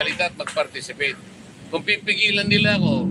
magsalita at mag-participate. Kung pipigilan nila ako,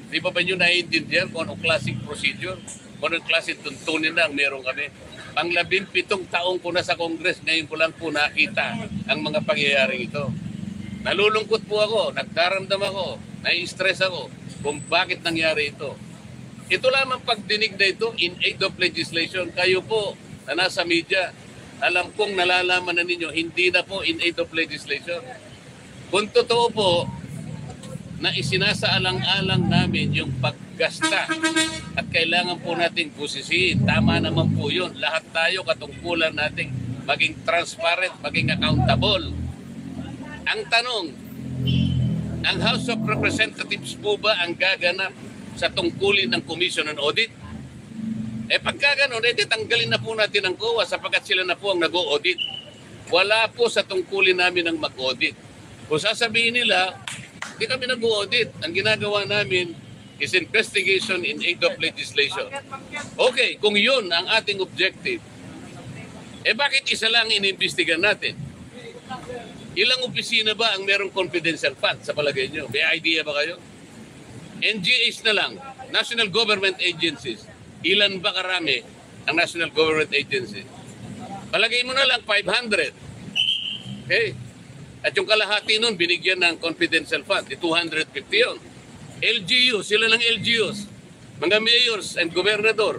di ba nyo naiintindihan kung anong classic procedure, kung anong classic tuntunin na ang meron kami. Ang 17 taong ko na sa Congress, ngayon ko lang po nakita ang mga pangyayaring ito. Nalulungkot po ako, nagdaramdam ako, nai-stress ako kung bakit nangyari ito. Ito lamang pagdinig na ito in aid of legislation. Kayo po na nasa media, alam kong nalalaman na ninyo, hindi na po in aid of legislation. Kung totoo po na isinasaalang-alang namin yung paggasta at kailangan po nating busisiin, tama naman po yun. Lahat tayo katungkulan nating maging transparent, maging accountable. Ang tanong, ang House of Representatives po ba ang gaganap sa tungkulin ng Commission on Audit? Pagka gano'n, tanggalin na po natin ang COA sapagkat sila na po ang nag-o-audit. Wala po sa tungkulin namin ang mag-audit. Kung sasabihin nila, hindi kami nag-audit. Ang ginagawa namin is investigation in aid of legislation. Okay, kung yun ang ating objective, bakit isa lang inimbestigan natin? Ilang opisina ba ang merong confidential fund sa palagay nyo? May idea ba kayo? NGAs na lang, National Government Agencies. Ilan ba karami ang National Government Agencies? Palagay mo na lang 500. Okay? At yung kalahati nun, binigyan ng confidential fund, 250 yun. LGU, sila ng LGUs, mga mayors and gobernador.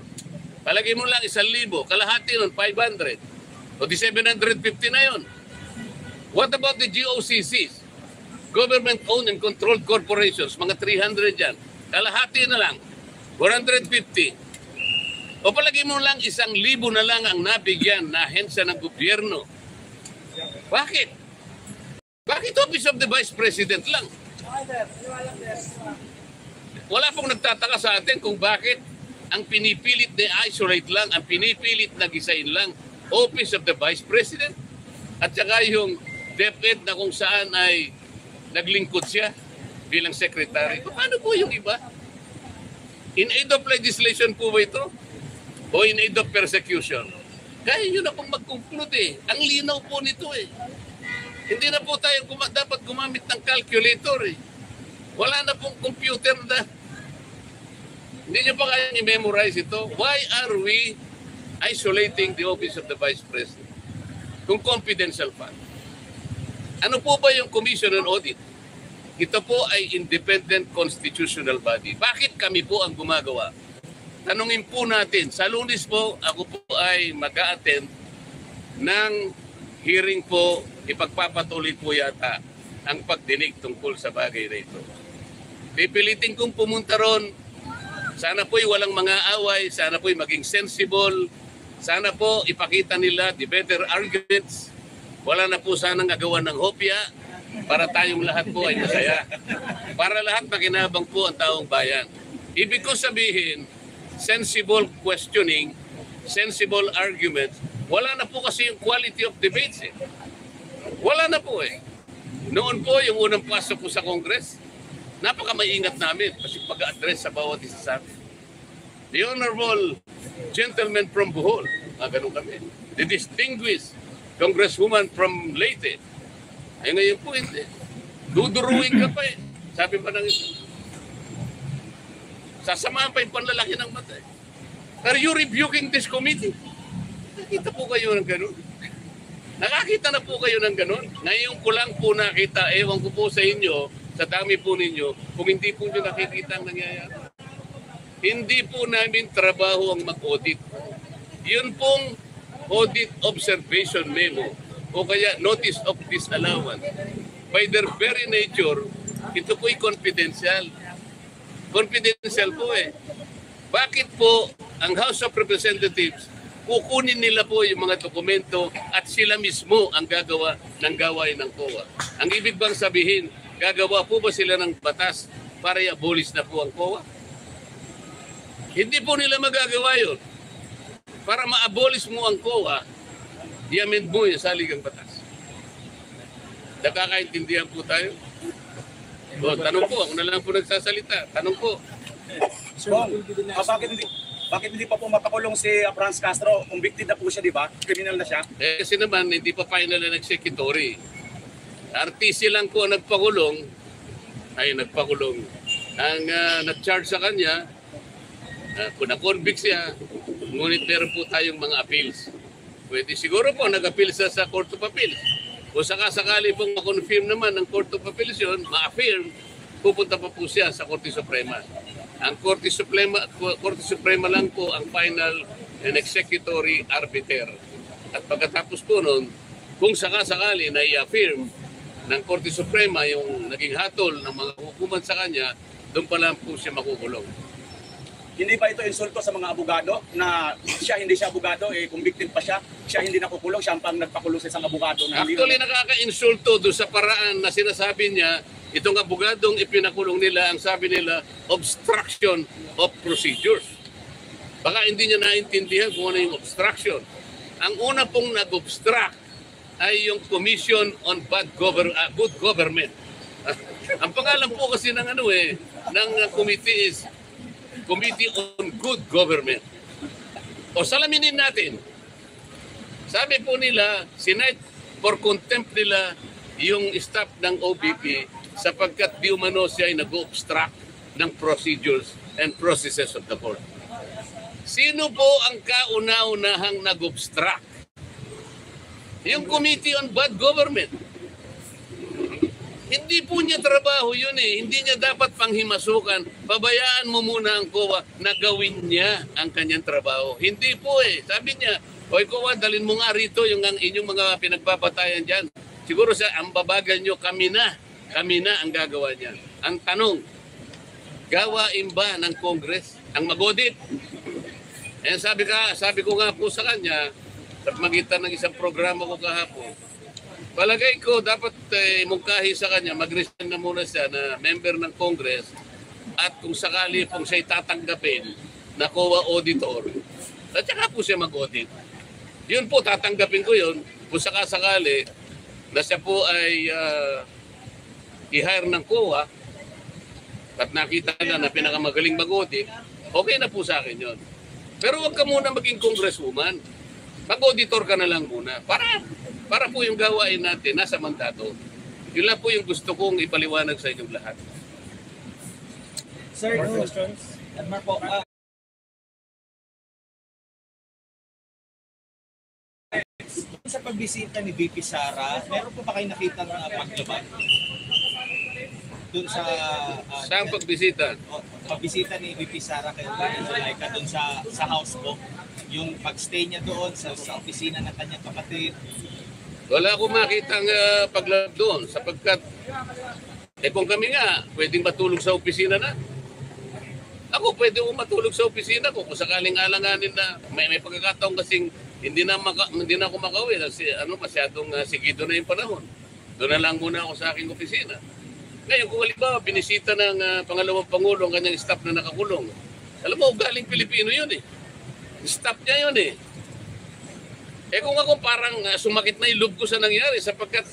Palagay mo lang 1,000, kalahati nun, 500. O di 750 na yun. What about the GOCCs? Government-owned and controlled corporations, mga 300 yan. Kalahati na lang, 450. O palagay mo lang 1,000 na lang ang nabigyan na ahensya ng gobyerno. Bakit? Bakit Office of the Vice President lang? Wala pong nagtataka sa atin kung bakit ang pinipilit na isolate lang, ang pinipilit na gisain lang, Office of the Vice President. At saka yung DepEd na kung saan ay naglingkod siya bilang secretary. Paano po yung iba? In aid of legislation po ba ito? O in aid of persecution? Kaya yun na pong mag-conclude eh. Ang linaw po nito eh. Hindi na po tayo dapat gumamit ng calculator eh. Wala na pong computer na. Hindi nyo pa kayang i-memorize ito. Why are we isolating the Office of the Vice President? Kung confidential fund. Ano po ba yung Commission on Audit? Ito po ay independent constitutional body. Bakit kami po ang gumagawa? Tanungin po natin. Sa Lunes po, ako po ay mag-a-attend ng hearing po, ipagpapatuloy po yata ang pagdinig tungkol sa bagay na ito. Pipilitin kong pumunta ron. Sana po'y walang mga away, sana po'y maging sensible, sana po ipakita nila the better arguments. Wala na po sanang agawan ng hopya para tayong lahat po ay masaya. Para lahat makinabang po ang taong bayan. Ibig ko sabihin, sensible questioning, sensible arguments, wala na po kasi yung quality of debates eh. Wala na po eh. Noon po, yung unang pasok ko sa Congress, napaka-maingat namin kasi pag-address sa bawat isa sa amin. The Honorable Gentleman from Bohol, ganun kami. The Distinguished Congresswoman from Leyte. Ay ngayon po hindi. Duduruin ka pa eh. Sabi pa ng isa. Sasamahan pa yung panlalaki ng mata eh. Are you rebuking this committee? Nakita po kayo ng ganun. Nakakita na po kayo ng ganun. Ngayon ko lang po nakita, ewan ko po sa inyo, sa dami po ninyo, kung hindi po nyo nakikita ang nangyayari. Hindi po namin trabaho ang mag-audit. Yun pong audit observation memo o kaya notice of disallowance. By their very nature, ito po'y confidential. Confidential po eh. Bakit po ang House of Representatives kukunin nila po yung mga dokumento at sila mismo ang gagawa ng gawain ng COA? Ang ibig bang sabihin, gagawa po ba sila ng batas para i-abolish na po ang COA? Hindi po nila magagawa yun. Para ma-abolish mo ang COA, i-amend mo yung saligang batas. Nakakaintindihan po tayo? O, tanong po, ako na lang po nagsasalita. Tanong po. Bakit hindi pa po mapakulong si Franz Castro? Convicted na po siya, di ba? Criminal na siya. Kasi naman, hindi pa final na executory. RTC lang po ang nagpakulong. Ang nag-charge sa kanya, na-convict siya, ngunit meron po tayong mga appeals. Pwede siguro po nag-appeal sa Court of Appeals. Kung sakasakali pong ma-confirm naman ng Court of Appeals yun, ma-affirm, pupunta pa po siya sa Korte Suprema. Ang Korte Suprema lang po ang final and executory arbiter. At pagkatapos po nun, kung sakasakali na i-affirm ng Korte Suprema yung naging hatol ng mga hukuman sa kanya, doon pa lang po siya makukulong. Hindi ba ito insulto sa mga abogado na siya hindi siya abogado, kung victim pa siya, siya hindi nakukulong, siya ang pang nagpakulong sa isang abogado? Actually, nakaka-insulto doon sa paraan na sinasabi niya, itong abogadong ipinakulong nila, ang sabi nila, obstruction of procedures. Baka hindi niya naintindihan kung ano yung obstruction. Ang una pong nag-obstruct ay yung Commission on Good Government. Ang pangalan po kasi ng committee is Committee on Good Government. O salaminin natin. Sabi po nila, sinight for contempt nila yung staff ng OBP sapagkat di umano siya ay nag-obstruct ng procedures and processes of the court. Sino po ang kauna-unahang nag-obstruct? Yung Committee on Bad Government. Hindi po niya trabaho yun eh. Hindi niya dapat panghimasukan. Pabayaan mo muna ang COA na gawin niya ang kanyang trabaho. Hindi po eh. Sabi niya, oy COA, dalhin mo nga rito yung inyong mga pinagbabatayan dyan. Siguro ang babagal nyo, kami na ang gagawa niya. Ang tanong, gawain ba ng Congress ang mag-audit? Eh sabi ko nga po sa kanya, sa magitan ng isang programa ko kahapon, palagay ko dapat mungkahi sa kanya, mag-resign na muna siya na member ng Congress at kung sakali pong siya'y tatanggapin na COA auditor, at saka po siya mag-audit. Yun po, tatanggapin ko yun kung sakasakali na siya po ay i-hire ng COA at nakita na pinakamagaling mag-audit, okay na po sa akin yun. Pero huwag ka muna maging congresswoman. Mag-auditor ka na lang muna para po yung gawain natin nasa mandato. Yun lang po yung gusto kong ipaliwanag sa inyong lahat. Sir, questions? Marco, sa pagbisita ni VP Sara, meron po ba kayo nakita ng paglaban? Doon sa... Saan pagbisita? Pagbisita ni VP Sara kay Zulaika doon sa house po. Yung pag-stay niya doon sa opisina ng kanyang kapatid. Wala akong makitang paglab doon sapagkat kung kami nga pwedeng matulog sa opisina na. Ako pwede ko matulog sa opisina ko kung sakaling alanganin na may pagkakataon kasing hindi na ako makauwi kasi masyadong sigido na yung panahon. Doon na lang muna ako sa aking opisina. Ngayon kung halimbawa binisita ng pangalawang Pangulo ang kanyang staff na nakakulong. Alam mo, galing Pilipino yun eh. Staff niya yun eh. Kung ako parang sumakit na yung loob ko sa nangyari sapagkat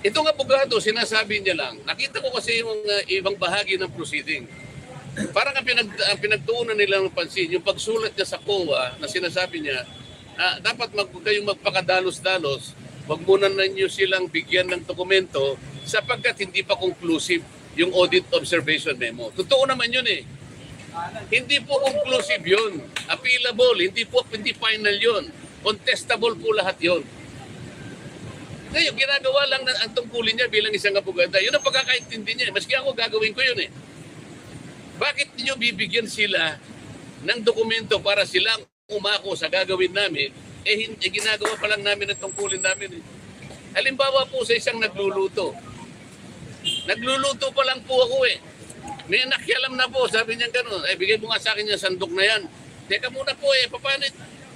itong abogado, sinasabi niya lang, nakita ko kasi yung ibang bahagi ng proceeding. Parang ang pinagtuunan nila ng pansin, yung pagsulat niya sa COA na sinasabi niya, dapat kayong magpakadalos-dalos, wag muna ninyo silang bigyan ng dokumento sapagkat hindi pa conclusive yung audit observation memo. Totoo naman yun eh. Hindi po conclusive yun. Appealable, hindi final yun. Contestable po lahat yun. Ngayon, ginagawa lang ang tungkulin niya bilang isang abogada. Yun ang pagkakaintindi niya. Maski ako gagawin ko yun eh. Bakit niyo bibigyan sila ng dokumento para silang umako sa gagawin namin, ginagawa pa lang namin ang tungkulin namin eh. Halimbawa po sa isang nagluluto. Nagluluto pa lang po ako eh. May nakialam na po, sabi niya gano'n, bigay mo nga sa akin yung sandok na yan. Teka muna po paano?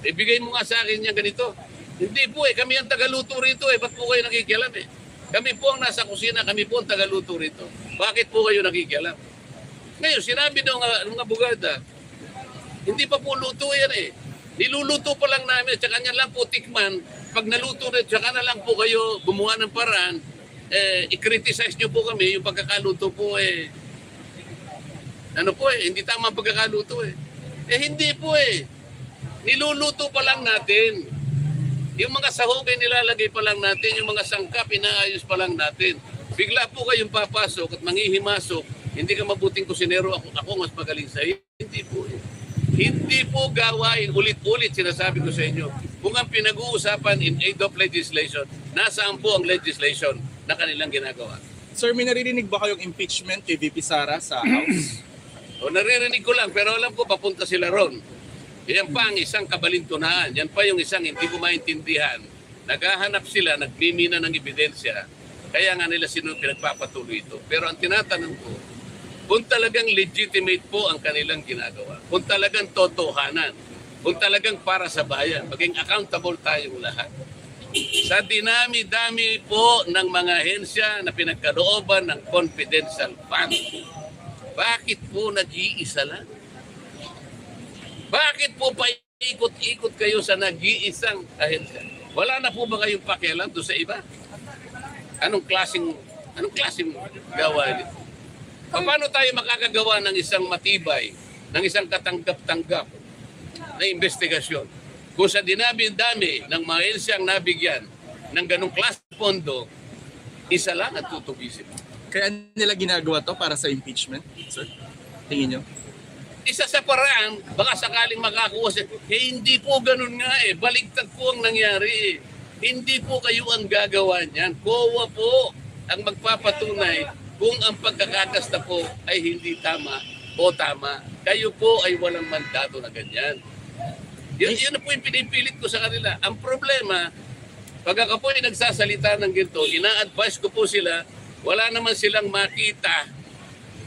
Bigay mo nga sa akin yung ganito. Hindi po kami ang tagaluto rito ba't po kayo nakikialam eh? Kami po ang nasa kusina, kami po ang tagaluto rito. Bakit po kayo nakikialam? Ngayon, sinabi ng abogada, hindi pa po luto yan eh. Niluluto pa lang namin, tsaka niya lang po tikman. Pag naluto rin, tsaka na lang po kayo gumawa ng paraan, i-criticize nyo po kami yung pagkakaluto po hindi tama ang pagkakaluto hindi po niluluto pa lang natin. Yung mga sahugay nilalagay pa lang natin, yung mga sangkap inaayos pa lang natin. Bigla po kayong papasok at manghihimasok, hindi ka mabuting kusinero, ako mas magaling sa iyo. Hindi po eh. Hindi po gawain, ulit-ulit sinasabi ko sa inyo. Kung ang pinag-uusapan in aid of legislation, nasaan po ang legislation na kanilang ginagawa? Sir, may naririnig ba kayong impeachment kay VP Sara sa House? O naririnig ko lang, pero alam ko papunta sila ron. Yan pa ang isang kabalintunaan. Yan pa yung isang hindi ko maintindihan. Naghahanap sila, nagmimina ng ebidensya. Kaya nga nila pinagpapatuloy ito. Pero ang tinatanong ko, kung talagang legitimate po ang kanilang ginagawa, kung talagang totohanan, kung talagang para sa bayan, maging accountable tayong lahat. Sa dinami-dami po ng mga ahensya na pinagkalooban ng confidential fund, bakit po nag-iisa lang? Bakit po pa ikot-ikot kayo sa nag-iisang ahensya? Wala na po ba kayong pakialam doon sa iba? Anong klaseng gawa nito? Paano tayo makakagawa ng isang matibay, ng isang katanggap-tanggap na investigasyon? Kung sa dinami-dami ng mga ensyang nabigyan ng ganong klase pondo, isa lang at tutugisin. Kaya nila ginagawa to para sa impeachment, sir? Tingin nyo? Isa sa paraan, baka sakaling makakuha siya. Hindi po ganun nga eh. Baligtad po ang nangyari eh. Hindi po kayo ang gagawa niyan. COA po ang magpapatunay kung ang pagkakatasta po ay hindi tama o tama. Kayo po ay walang mandato na ganyan. Yun na po yung pinipilit ko sa kanila. Ang problema, pag ako po ay nagsasalita ng ginto, ina-advise ko po sila, wala naman silang makita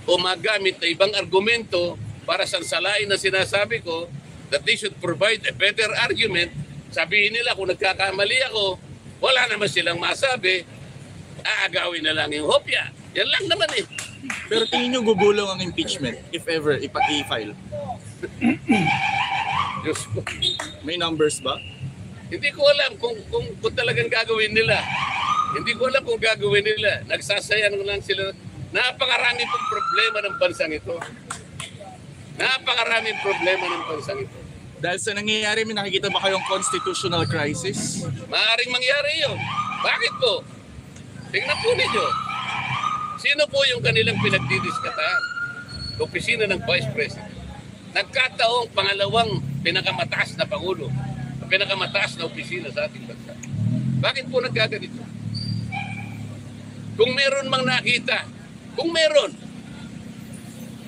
o magamit na ibang argumento para sansalain na sinasabi ko that they should provide a better argument. Sabihin nila kung nagkakamali ako, wala naman silang masabi, aagawin na lang yung hopya. Yan lang naman eh. Pero tingin nyo gugulong ang impeachment if ever i-file? Diyos ko. May numbers ba? Hindi ko alam kung talagang gagawin nila. Hindi ko alam kung gagawin nila. Nagsasayang lang sila. Napakarami pong problema ng bansang ito. Napakaraming problema ng bansang ito. Dahil sa nangyayari, may nakikita ba kayong constitutional crisis? Maaaring mangyari yun. Bakit po? Tingnan po ninyo. Sino po yung kanilang pinagdidiskatahan? Opisina ng Vice President. Nagkataong pangalawang pinakamataas na Pangulo. Pinakamataas na opisina sa ating bansa. Bakit po nagkaganito? Kung meron mang nakita, kung meron,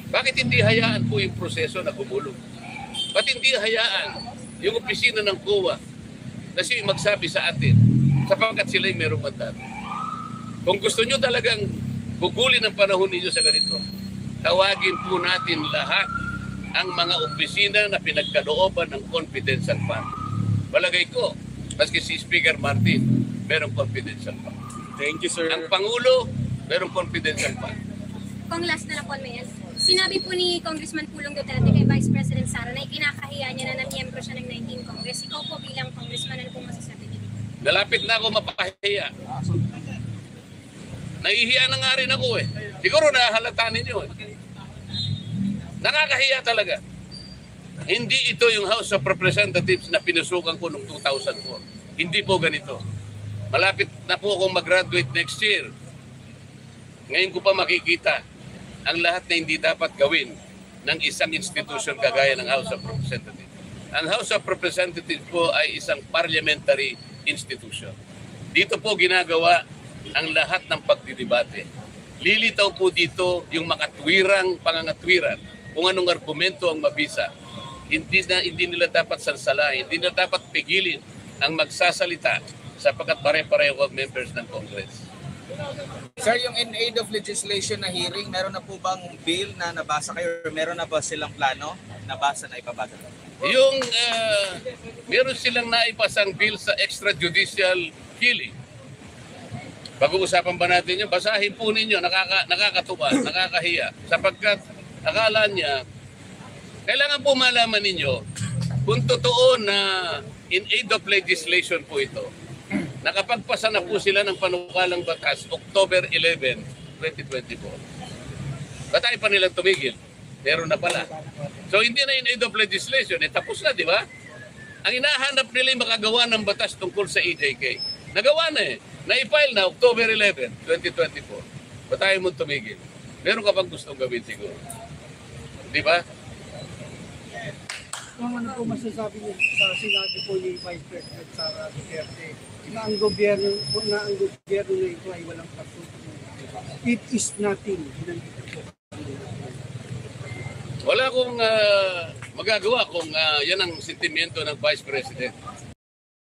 bakit hindi hayaan po yung proseso na gumulong? Ba't hindi hayaan yung opisina ng COA na siya magsabi sa atin sapagkat sila'y merong mandato? Kung gusto nyo talagang gugulin ang panahon ninyo sa ganito, tawagin po natin lahat ang mga opisina na pinagkalooban ng confidential fund. Palagay ko, maski si Speaker Martin, merong confidential fund. Thank you, sir. Ang Pangulo, merong confidential fund. Kung last na lang po, Mayor. Sinabi po ni Congressman Pulong Duterte kay Vice President Sara na ikinakahiya niya na miyembro siya ng 19 Congress. Ikaw po bilang congressman, ano po masasabi niyo? Nalapit na ako mapahiya. Nahihiya na nga rin ako eh. Siguro nahalata ninyo eh. Nakakahiya talaga. Hindi ito yung House of Representatives na pinusukan ko noong 2004. Hindi po ganito. Malapit na po akong mag-graduate next year. Ngayon ko pa makikita ang lahat na hindi dapat gawin ng isang institution kagaya ng House of Representatives. Ang House of Representatives po ay isang parliamentary institution. Dito po ginagawa ang lahat ng pagdidebate. Lilitaw po dito yung makatwirang pangangatwiran kung anong argumento ang mabisa. Hindi nila dapat sansalain, hindi nila dapat pigilin ang magsasalita sapagkat pare-pareho ang members ng Congress. Sir, yung in aid of legislation na hearing, meron na po bang bill na nabasa kayo or meron na ba silang plano nabasa na ipabasa? Yung meron silang naipasang bill sa extrajudicial killing. Pag-uusapan ba natin yun? Basahin po ninyo, nakakatuwa, nakakahiya. Sapagkat akala niya, kailangan po malaman ninyo kung totoo na in aid of legislation po ito. Nakapagpasa na po sila ng panukalang batas October 11, 2024. Ba't ay pa nilang tumigil? Meron na pala. So hindi na in aid of legislation, tapos na, di ba? Ang hinahanap nila yung makagawa ng batas tungkol sa EJK. Nagawa na eh. Na-file na October 11, 2024. Ba't tayo mo tumigil? Meron ka bang gustong gawin siguro? Di ba? Kung ano po masasabi niyo sa sinabi po ni Vice President Sara Duterte na ang gobyerno na ito ay walang pagtutulong. It is nothing. Hinandito po. Wala akong magagawa kung yan ang sentimento ng Vice President.